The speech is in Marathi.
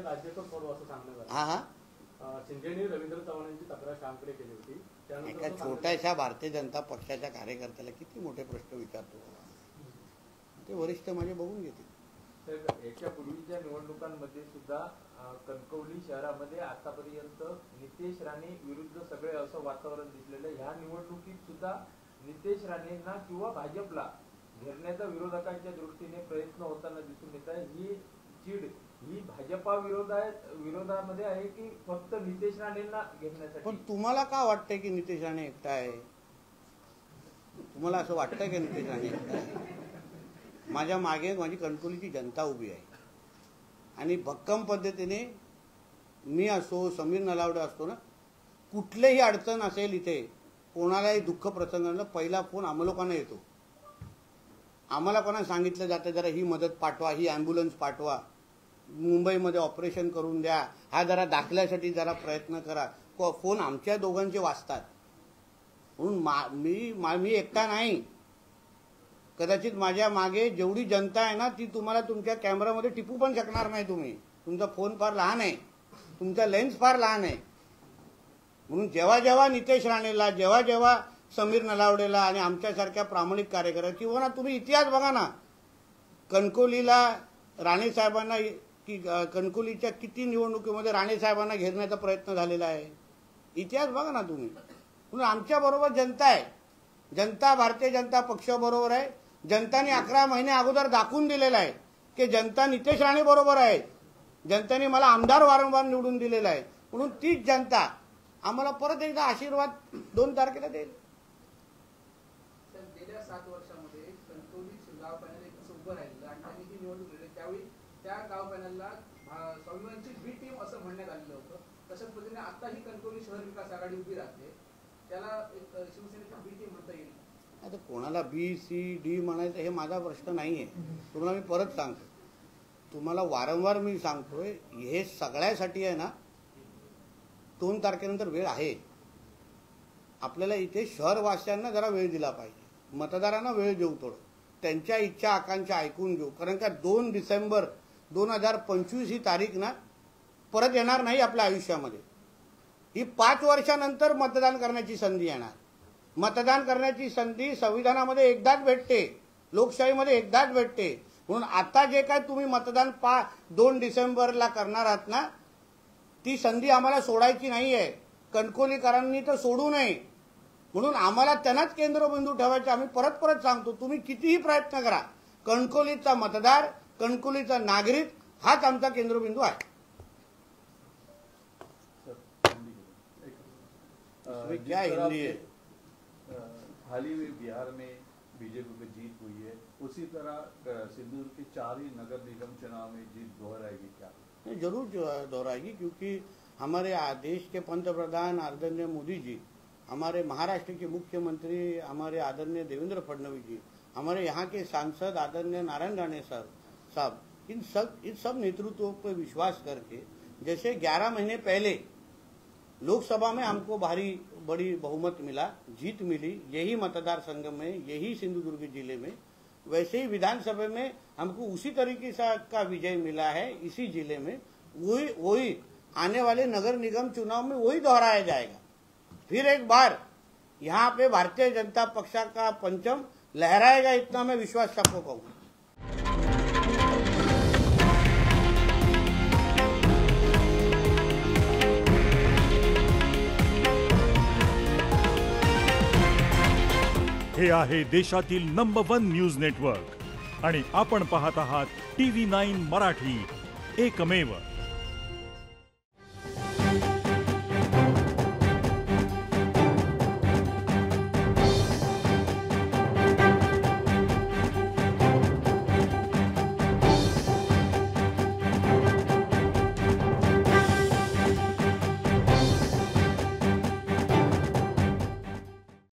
राज्याचं सोडवा असं सांगण्यात आलं. हा शिंदेने रवींद्र चव्हाणांची तक्रार शामकडे केली होती. एका छोट्याशा भारतीय जनता पक्षाच्या कार्यकर्त्याला किती मोठे प्रश्न विचारतो, ते वरिष्ठ माझे बघून घेतील. तर याच्या पूर्वीच्या निवडणुकांमध्ये सुद्धा कणकवली शहरामध्ये आतापर्यंत नितेश राणे विरुद्ध सगळे असं वातावरण दिसलेलं. ह्या निवडणुकीत सुद्धा नितेश राणेंना किंवा भाजपला घेरण्याचा विरोधकांच्या दृष्टीने प्रयत्न होताना दिसून येत आहे. ही चीड ही भाजपा विरोधामध्ये आहे की फक्त नितेश राणेंना घेरण्यासाठी? पण तुम्हाला का वाटतंय की नितेश राणे एकटा आहे? तुम्हाला असं वाटतंय की नितेश राणे एकटा आहे? माझ्या मागे माझी कणकवलीची जनता उभी आहे आणि भक्कम पद्धतीने मी असो, समीर नलावडे असतो ना, कुठलीही अडचण असेल इथे, कोणालाही दुःख प्रसंगाला पहिला फोन आम्हा लोकांना येतो. आम्हाला कोणा सांगितलं जातं जरा ही मदत पाठवा, ही ॲम्ब्युलन्स पाठवा, मुंबईमध्ये ऑपरेशन करून द्या, हा जरा दाखल्यासाठी जरा प्रयत्न करा. फोन आमच्या दोघांचे वाचतात. म्हणून मी एकटा नाही. कदाचित माझ्या मागे जेवढी जनता आहे ना, ती तुम्हाला तुमच्या कॅमेरामध्ये टिपू पण शकणार नाही. तुमचा फोन फार लहान आहे, तुमचा लेन्स फार लहान आहे. म्हणून जेव्हा जेव्हा नितेश राणेला, जेव्हा जेव्हा समीर नलावडेला आणि आमच्यासारख्या प्रामाणिक कार्यकर्त्यांना, किंवा ना तुम्ही इतिहास बघा ना, कणकवलीला राणेसाहेबांना की कणकवलीच्या किती निवडणुकीमध्ये राणेसाहेबांना घेरण्याचा प्रयत्न झालेला आहे. इतिहास बघा ना तुम्ही. म्हणून आमच्याबरोबर जनता आहे. जनता भारतीय जनता पक्षाबरोबर आहे. जनताने 11 महिने अगोदर दाखवून दिलेला आहे की जनता नितेश राणे बरोबर आहे. जनतेने मला आमदार वारंवार निवडून दिलेला आहे. म्हणून तीच जनता आम्हाला परत एकदा आशीर्वाद 2 तारखेला देईल. गेल्या 7 वर्षामध्ये कणकवली गाव पॅनल एक उभं राहिलं आणि त्यांनी ती निवडणूक लढली. त्यावेळी त्या गाव पॅनलला स्वाभिमानची बी टीम असं म्हणण्यात आलेलं होतं. तशाच पद्धतीने आता ही कणकवली शहर विकास आघाडी उभी राहते, त्याला शिवसेनेची बी टीम म्हणता येईल? आता कोणाला बी सी डी म्हणायचं हे माझा प्रश्न नाहीये. तुम्हाला मी परत सांगतो, तुम्हाला वारंवार मी सांगतोय, हे सगळ्यासाठी आहे ना 2 तारखेनंतर वेळ आहे. आपल्याला इथे शहरवासियांना जरा वेळ दिला पाहिजे, मतदारांना वेळ देऊ, थोडं त्यांच्या इच्छा आकांक्षा ऐकून घेऊ. कारण का 2 डिसेंबर 2025 ही तारीख ना परत येणार नाही आपल्या आयुष्यामध्ये. ही 5 वर्षानंतर मतदान करण्याची संधी येणार. मतदान करण्याची संधी संविधानामध्ये एकदाच भेटते, लोकशाहीमध्ये एकदाच भेटते. म्हणून आता जे काय तुम्ही मतदान 2 डिसेंबरला करणार आहात ना, ती संधी आम्हाला सोडायची नाहीये. कणकवलीकरांनी तर सोडू नये. म्हणून आम्हाला त्यांनाच केंद्रबिंदू ठेवायचे. आम्ही परत परत सांगतो, तुम्ही कितीही प्रयत्न करा, कणकवलीचा मतदार, कणकवलीचा नागरिक हाच आमचा केंद्रबिंदू आहे. क्या हिंदी है? हाल ही में बिहार में बीजेपी की जीत हुई है, उसी तरह सिंदूर के 4 ही नगर निगम चुनाव में जीत दोहराएगी क्या? जरूर दोहराएगी, क्योंकि हमारे देश के पंतप्रधान आदरणीय मोदी जी, हमारे महाराष्ट्र के मुख्यमंत्री हमारे आदरणीय देवेंद्र फडणवीस जी, हमारे यहाँ के सांसद आदरणीय नारायण राणे साहब, इन सब नेतृत्वों पर विश्वास करके, जैसे 11 महीने पहले लोकसभा में हमको बड़ी बहुमत मिला, जीत मिली, यही मतदार संघ में, यही सिंधुदुर्ग जिले में, वैसे ही विधानसभा में हमको उसी तरीके से का विजय मिला है इसी जिले में. वही आने वाले नगर निगम चुनाव में वही दोहराया जाएगा. फिर एक बार यहाँ पे भारतीय जनता पक्ष का पंचम लहराएगा, इतना मैं विश्वास सबको कहूँगा. हे आहे देशातील नंबर 1 न्यूज नेटवर्क आणि आपण पाहत आहात TV9 मराठी, एकमेव.